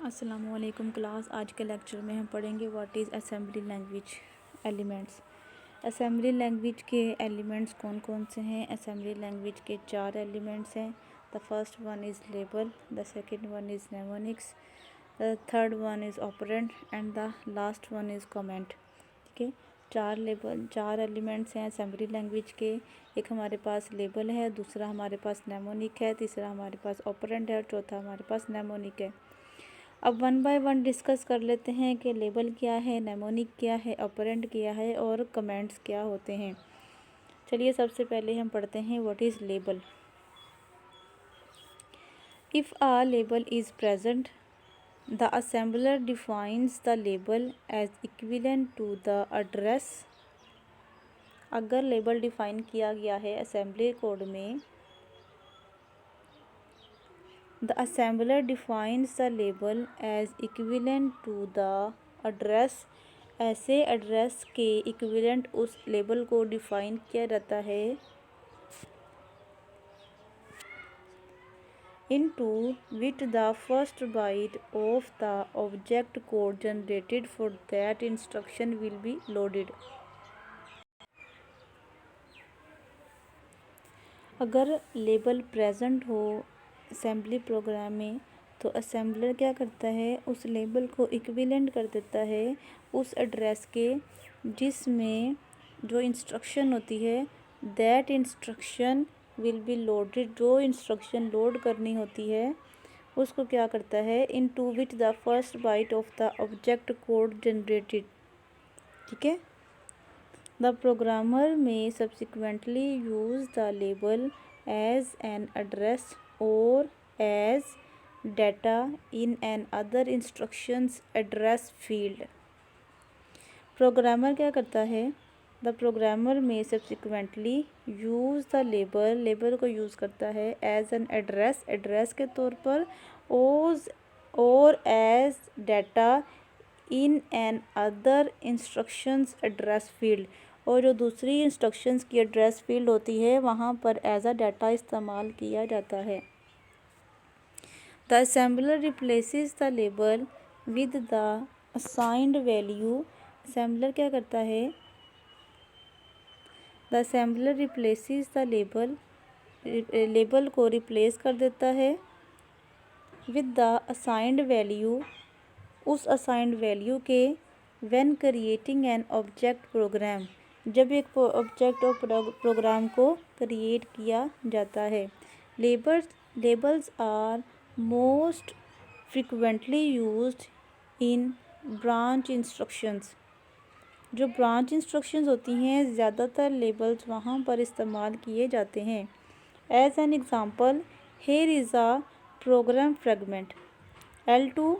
अस्सलामुअलैकुम क्लास। आज के लेक्चर में हम पढ़ेंगे what is assembly language elements. Assembly language के एलिमेंट्स कौन कौन से हैं। असेंबली लैंग्वेज के 4 एलिमेंट्स हैं। The first one is label, the second one is mnemonics, the third one is operand and the last one is comment. ठीक है, 4 elements हैं असेंबली लैंग्वेज के। एक हमारे पास लेबल है, दूसरा हमारे पास नेमोनिक है, तीसरा हमारे पास ऑपरेंड है और चौथा हमारे पास नेमोनिक है। अब वन बाय वन डिस्कस कर लेते हैं कि लेबल क्या है, नेमोनिक क्या है, ऑपरेंड क्या है और कमेंट्स क्या होते हैं। चलिए सबसे पहले हम पढ़ते हैं what is label. If a label is present, the assembler defines the label as equivalent to the address. अगर लेबल डिफाइन किया गया है असेंबली कोड में, the assembler defines the label as equivalent to the address। ऐसे address के equivalent उस label को define किया जाता है into which the first byte of the object code generated for that instruction will be loaded। अगर label present हो assembly programme में तो असेंबलर क्या करता है, उस लेबल को इक्विवेलेंट कर देता है उस एड्रेस के जिसमें जो इंस्ट्रक्शन होती है that instruction will be loaded. जो इंस्ट्रक्शन लोड करनी होती है उसको क्या करता है, into which the first byte of the object code generated. ठीक है, the programmer may subsequently use the label as an address or as data in an other instructions address field। Programmer क्या करता है, the programmer may subsequently use the label को use करता है as an address के तौर पर और as data in an other instructions address field. और जो दूसरी इंस्ट्रक्शंस की एड्रेस फील्ड होती है वहाँ पर एज अ डाटा इस्तेमाल किया जाता है। The assembler replaces the label with the assigned value. असेंबलर क्या करता है, the assembler replaces the label को रिप्लेस कर देता है विद द असाइंड वैल्यू, उस असाइंड वैल्यू के when creating an object program, जब एक ऑब्जेक्ट और प्रोग्राम को क्रिएट किया जाता है। Labels are most frequently used in branch instructions. जो ब्रांच इंस्ट्रक्शंस होती हैं ज़्यादातर लेबल्स वहाँ पर इस्तेमाल किए जाते हैं। As an example, here is a program fragment L2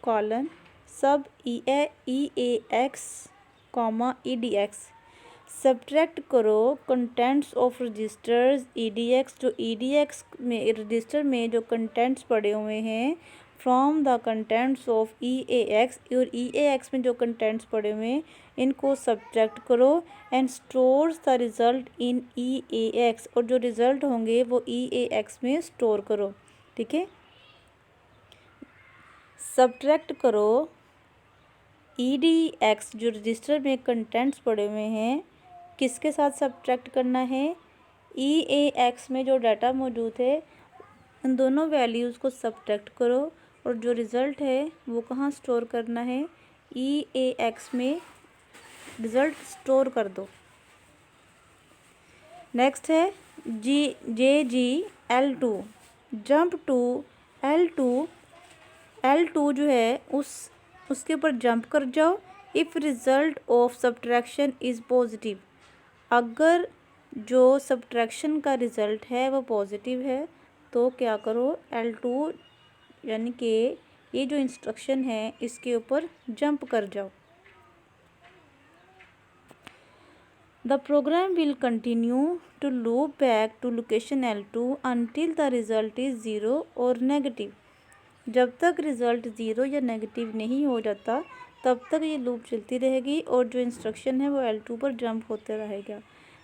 colon sub EAX EDX। Subtract करो कंटेंट्स ऑफ रजिस्टर्स EDX, जो EDX में रजिस्टर में जो कंटेंट्स पड़े हुए हैं from the contents of EAX, और EAX में जो कंटेंट्स पड़े हुए हैं इनको सब्ट्रैक्ट करो and stores the result in EAX, और जो रिज़ल्ट होंगे वो EAX में स्टोर करो। ठीक है, सब्ट्रैक्ट करो EDX, जो रजिस्टर में कंटेंट्स पड़े हुए हैं किसके साथ सब्ट्रैक्ट करना है, EAX में जो डाटा मौजूद है उन दोनों वैल्यूज़ को सब्ट्रैक्ट करो और जो रिज़ल्ट है वो कहाँ स्टोर करना है, EAX में रिज़ल्ट स्टोर कर दो। नेक्स्ट है L2 जंप टू L2 जो है उसके ऊपर जंप कर जाओ if result of subtraction is positive. अगर जो सब्ट्रैक्शन का रिज़ल्ट है वो पॉजिटिव है तो क्या करो, L2 यानी कि ये जो इंस्ट्रक्शन है इसके ऊपर जंप कर जाओ। The program will continue to loop back to location L2 until the result is zero और नेगेटिव। जब तक रिज़ल्ट ज़ीरो या नेगेटिव नहीं हो जाता तब तक ये लूप चलती रहेगी और जो इंस्ट्रक्शन है वो L2 पर जंप होते रहेगा।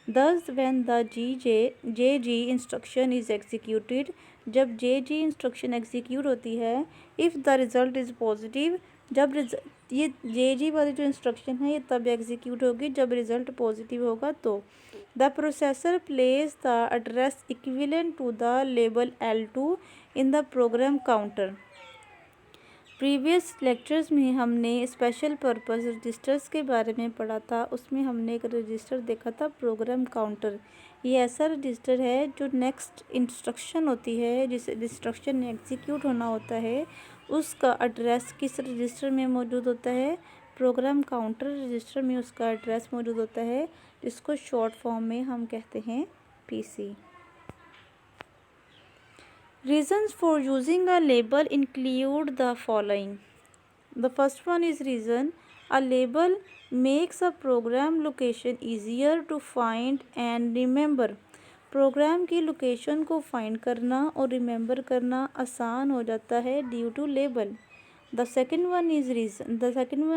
Thus when the JG instruction is executed, जब जे इंस्ट्रक्शन एग्जीक्यूट होती है, if the result is positive, जब ये जे वाली जो इंस्ट्रक्शन है ये तब एग्जीक्यूट होगी जब रिज़ल्ट पॉजिटिव होगा। तो the processor place the address equivalent to the label L2 in the program counter. Previous lectures में हमने स्पेशल पर्पस रजिस्टर्स के बारे में पढ़ा था। उसमें हमने एक रजिस्टर देखा था प्रोग्राम काउंटर। ये ऐसा रजिस्टर है जो नेक्स्ट इंस्ट्रक्शन होती है, जिस इंस्ट्रक्शन एग्जीक्यूट होना होता है उसका एड्रेस किस रजिस्टर में मौजूद होता है, प्रोग्राम काउंटर रजिस्टर में उसका एड्रेस मौजूद होता है, जिसको शॉर्ट फॉर्म में हम कहते हैं PC। Reasons for using a label include the following. The first one is reason. A label makes a program location easier to find and remember. Program की लोकेशन को फाइंड करना और रिमेंबर करना आसान हो जाता है due to label. The second one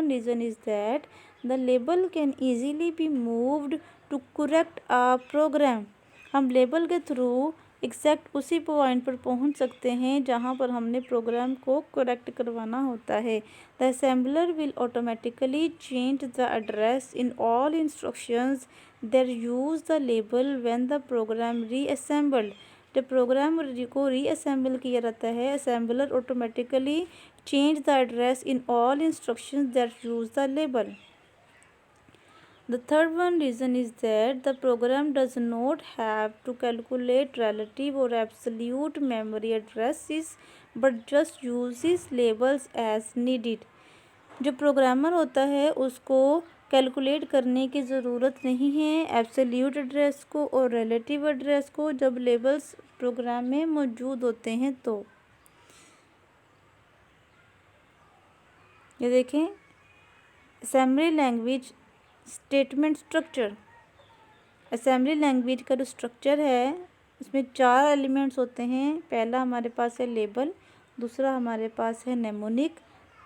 reason is that the label can easily be moved to correct a program. हम लेबल के थ्रू एग्जैक्ट उसी पॉइंट पर पहुंच सकते हैं जहां पर हमने प्रोग्राम को करेक्ट करवाना होता है। The assembler will automatically change the address in all instructions that use the label when the program reassembled. जब प्रोग्राम को रीअसेंबल किया जाता है, assembler automatically change the address in all instructions that use the label. The third one reason is that the program does not have to calculate relative or absolute memory addresses but just uses labels as needed. जो programmer होता है उसको calculate करने की ज़रूरत नहीं है absolute address को और रिलेटिव एड्रेस को जब लेबल्स प्रोग्राम में मौजूद होते हैं। तो ये देखें, assembly language statement structure. Assembly language का जो स्ट्रक्चर है इसमें 4 एलिमेंट्स होते हैं। पहला हमारे पास है लेबल, दूसरा हमारे पास है नेमोनिक,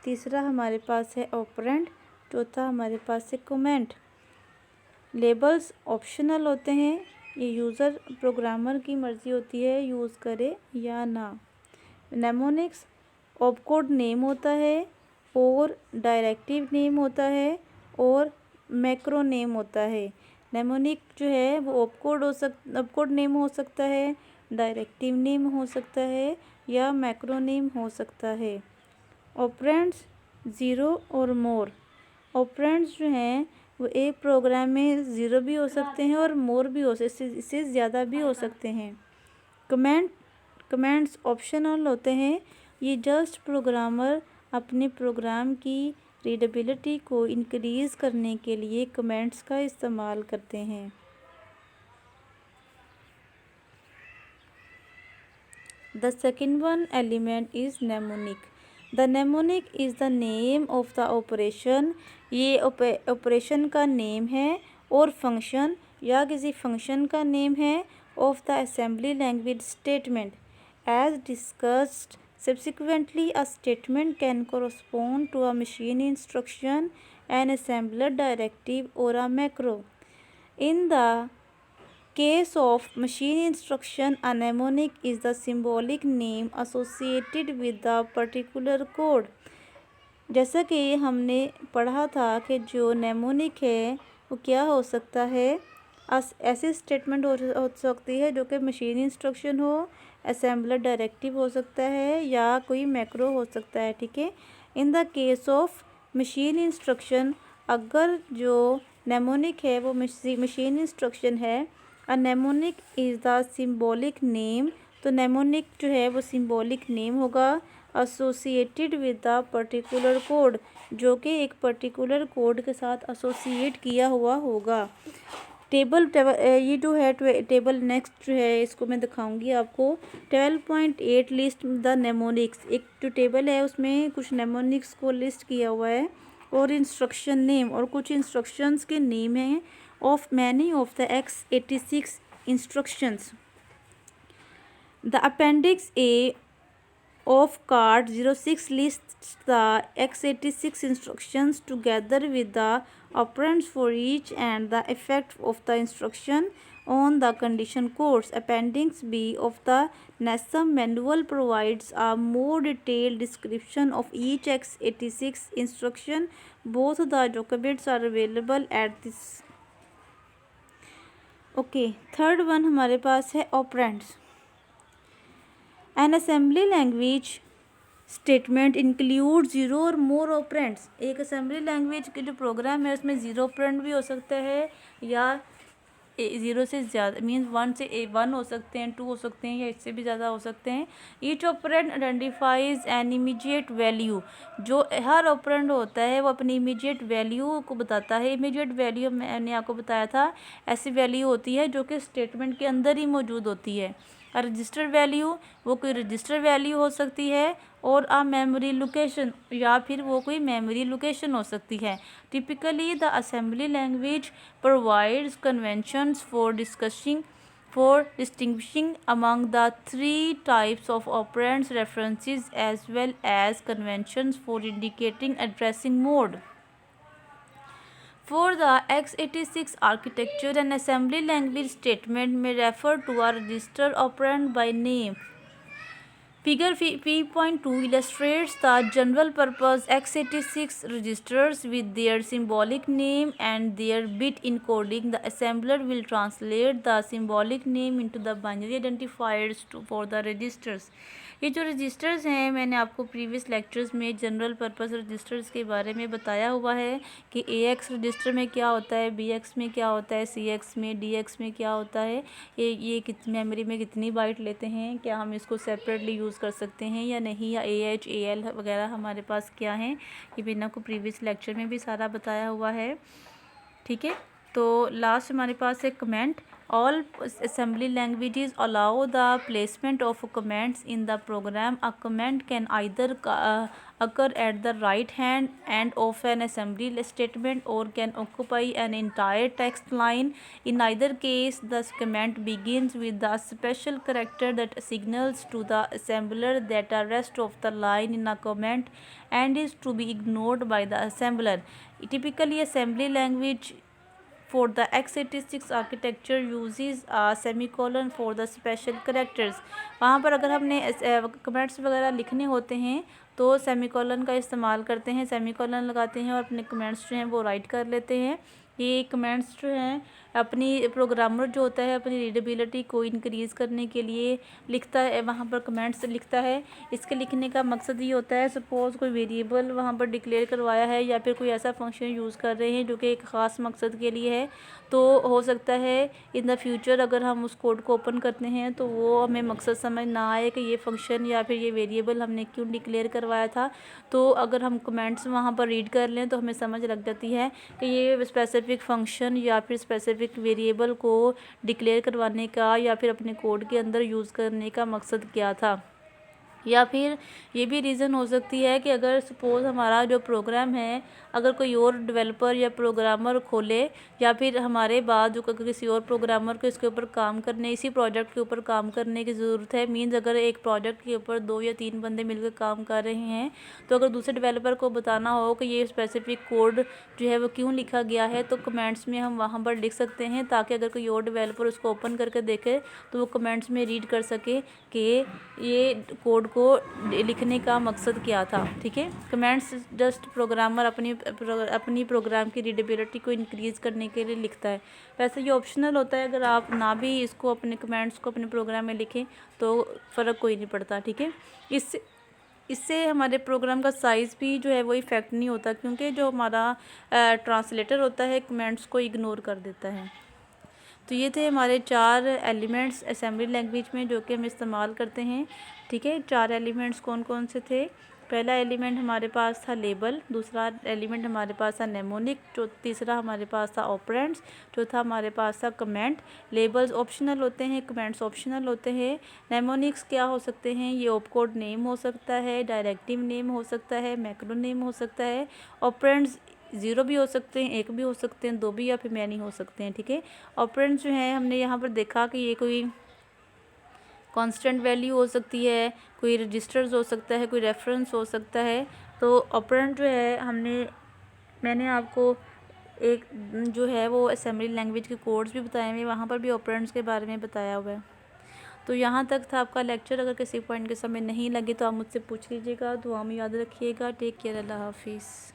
तीसरा हमारे पास है ऑपरेंड, चौथा हमारे पास है कमेंट। लेबल्स ऑप्शनल होते हैं, ये यूज़र प्रोग्रामर की मर्ज़ी होती है यूज़ करे या ना। नेमोनिक्स ऑपकोड नेम होता है और डायरेक्टिव नेम होता है और मैक्रो नेम होता है। नेमोनिक जो है वो ऑपकोड नेम हो सकता है, डायरेक्टिव नेम हो सकता है या मैक्रो नेम हो सकता है। ऑपरेंड्स 0 और मोर। ऑपरेंड्स जो हैं वो एक प्रोग्राम में 0 भी हो सकते हैं और मोर भी हो सकते, इससे ज़्यादा भी हो सकते हैं। कमेंट्स ऑप्शनल होते हैं, ये जस्ट प्रोग्रामर अपने प्रोग्राम की रीडेबिलिटी को इंक्रीज़ करने के लिए कमेंट्स का इस्तेमाल करते हैं। The second one element is mnemonic. The mnemonic is the name of the operation. ये ऑपरेशन का नेम है और फंक्शन या किसी फंक्शन का नेम है of the assembly language statement. As discussed subsequently, a statement can correspond to a machine instruction, an assembler directive or a macro. In the case of machine instruction, a mnemonic is the symbolic name associated with the particular code. जैसा कि हमने पढ़ा था कि जो mnemonic है वो क्या हो सकता है, ऐसी स्टेटमेंट हो सकती है जो कि मशीन इंस्ट्रक्शन हो, असेंबलर डायरेक्टिव हो सकता है या कोई मैक्रो हो सकता है। ठीक है, in the case of machine instruction, अगर जो नेमोनिक है वो मशीन इंस्ट्रक्शन है, a mnemonic is the symbolic name. तो नेमोनिक जो है वो सिंबॉलिक नेम होगा associated with the particular code, जो कि एक पर्टिकुलर कोड के साथ एसोसिएट किया हुआ होगा। टेबल ये जो है टेबल नेक्स्ट जो है इसको मैं दिखाऊंगी आपको। 12.8 लिस्ट द नेमोनिक्स। एक जो टेबल है उसमें कुछ नेमोनिक्स को लिस्ट किया हुआ है और इंस्ट्रक्शन नेम और कुछ इंस्ट्रक्शंस के नेम हैं of many of the x86 instructions. The appendix A of card 06 lists the x86 instructions together with the operands for each and the effect of the instruction on the condition codes. Appendix B of the NASM manual provides a more detailed description of each x86 instruction. Both the documents are available at this. Okay, third one हमारे पास है operands. N assembly language statement include zero और मोर operands. एक assembly language के जो programme है उसमें zero operand भी हो सकता है या ज़ीरो से ज़्यादा मीन्स वन हो सकते हैं, टू हो सकते हैं या इससे भी ज़्यादा हो सकते हैं. Each operand identifies an immediate value. जो हर ऑपरेंड होता है वो अपनी इमीडिएट वैल्यू को बताता है. इमीडिएट वैल्यू मैंने आपको बताया था ऐसी वैल्यू होती है जो कि स्टेटमेंट के अंदर ही मौजूद होती है. रजिस्टर वैल्यू वो कोई रजिस्टर वैल्यू हो सकती है और आ मेमोरी लोकेशन या फिर वो कोई मेमोरी लोकेशन हो सकती है. Typically the assembly language provides conventions for distinguishing among the three types of operands, references as well as conventions for indicating addressing mode. For the x86 architecture, an assembly language statement may refer to a register operand by name. Figure P.2 illustrates the general purpose x86 registers with their symbolic name and their bit encoding. The assembler will translate the symbolic name into the binary identifiers for the registers. ये जो registers हैं मैंने आपको previous lectures में general purpose registers के बारे में बताया हुआ है कि AX रजिस्टर में क्या होता है, BX में क्या होता है, CX में, DX में क्या होता है, ये मेमोरी में कितनी बाइट लेते हैं, क्या हम इसको सेपरेटली यूज़ कर सकते हैं या नहीं, या AH AL वगैरह हमारे पास क्या हैं, ये मैंने आपको प्रीवियस लेक्चर में भी सारा बताया हुआ है. ठीक है, तो लास्ट हमारे पास है comment. All assembly languages allow the placement of comments in the program. A comment can either occur at the right hand end of an assembly statement or can occupy an entire text line. In either case, the comment begins with the special character that signals to the assembler that the rest of the line in a comment and is to be ignored by the assembler. Typically, assembly language for the x86 architecture uses a semicolon for the special characters. वहाँ पर अगर हमने comments वगैरह लिखने होते हैं तो semicolon का इस्तेमाल करते हैं, सेमीकोलन लगाते हैं और अपने कमेंट्स जो हैं वो राइट कर लेते हैं. ये कमेंट्स जो हैं अपनी प्रोग्रामर जो होता है अपनी रीडेबिलिटी को इंक्रीज़ करने के लिए लिखता है, वहाँ पर कमेंट्स लिखता है. इसके लिखने का मकसद ये होता है सपोज़ कोई वेरिएबल वहाँ पर डिक्लेयर करवाया है या फिर कोई ऐसा फंक्शन यूज़ कर रहे हैं जो कि एक ख़ास मकसद के लिए है, तो हो सकता है इन द फ्यूचर अगर हम उस कोड को ओपन करते हैं तो वो हमें मकसद समझ ना आए कि ये फंक्शन या फिर ये वेरिएबल हमने क्यों डिक्लेयर करवाया था. तो अगर हम कमेंट्स वहाँ पर रीड कर लें तो हमें समझ लग जाती है कि ये स्पेसिफिक फंक्शन या फिर स्पेसिफिक वेरिएबल को डिक्लेयर करवाने का या फिर अपने कोड के अंदर यूज़ करने का मकसद क्या था. या फिर ये भी रीज़न हो सकती है कि अगर सपोज़ हमारा जो प्रोग्राम है अगर कोई और डेवलपर या प्रोग्रामर खोले या फिर हमारे बाद जो किसी और प्रोग्रामर को इसके ऊपर काम करने इसी प्रोजेक्ट के ऊपर काम करने की ज़रूरत है, मीन्स अगर एक प्रोजेक्ट के ऊपर 2 या 3 बंदे मिलकर काम कर रहे हैं तो अगर दूसरे डेवलपर को बताना हो कि ये स्पेसिफिक कोड जो है वो क्यों लिखा गया है तो कमेंट्स में हम वहाँ पर लिख सकते हैं ताकि अगर कोई और डेवलपर उसको ओपन करके देखे तो वो कमेंट्स में रीड कर सके कि ये कोड को लिखने का मकसद क्या था. ठीक है, कमेंट्स जस्ट प्रोग्रामर अपनी प्रोग्राम की रीडेबिलिटी को इंक्रीज़ करने के लिए लिखता है. वैसे ये ऑप्शनल होता है, अगर आप ना भी इसको अपने कमेंट्स को अपने प्रोग्राम में लिखें तो फ़र्क कोई नहीं पड़ता. ठीक है, इससे हमारे प्रोग्राम का साइज़ भी जो है वो इफ़ेक्ट नहीं होता क्योंकि जो हमारा ट्रांसलेटर होता है कमेंट्स को इग्नोर कर देता है. तो ये थे हमारे 4 एलिमेंट्स असेंबली लैंग्वेज में जो कि हम इस्तेमाल करते हैं. ठीक है, 4 एलिमेंट्स कौन कौन से थे. पहला एलिमेंट हमारे पास था लेबल, दूसरा एलिमेंट हमारे पास था नेमोनिक, तीसरा हमारे पास था ऑपरेंड्स, चौथा हमारे पास था कमेंट. लेबल्स ऑप्शनल होते हैं, कमेंट्स ऑप्शनल होते हैं. नेमोनिक्स क्या हो सकते हैं, ये ऑपकोड नेम हो सकता है, डायरेक्टिव नेम हो सकता है, मैक्रो नेम हो सकता है. ऑपरेंड्स 0 भी हो सकते हैं, 1 भी हो सकते हैं, 2 भी या फिर मैनी हो सकते हैं. ठीक है, ऑपरेंड्स जो हैं हमने यहाँ पर देखा कि ये कोई कांस्टेंट वैल्यू हो सकती है, कोई रजिस्टर्स हो सकता है, कोई रेफरेंस हो सकता है. तो ऑपरेंड जो है मैंने आपको एक जो है वो असेंबली लैंग्वेज के कोड्स भी बताए हुए हैं, वहाँ पर भी ऑपरेंड्स के बारे में बताया हुआ है। तो यहाँ तक था आपका लेक्चर। अगर किसी पॉइंट के समय नहीं लगे तो आप मुझसे पूछ लीजिएगा। दुआ में याद रखिएगा। Take care. अल्लाह हाफिज़।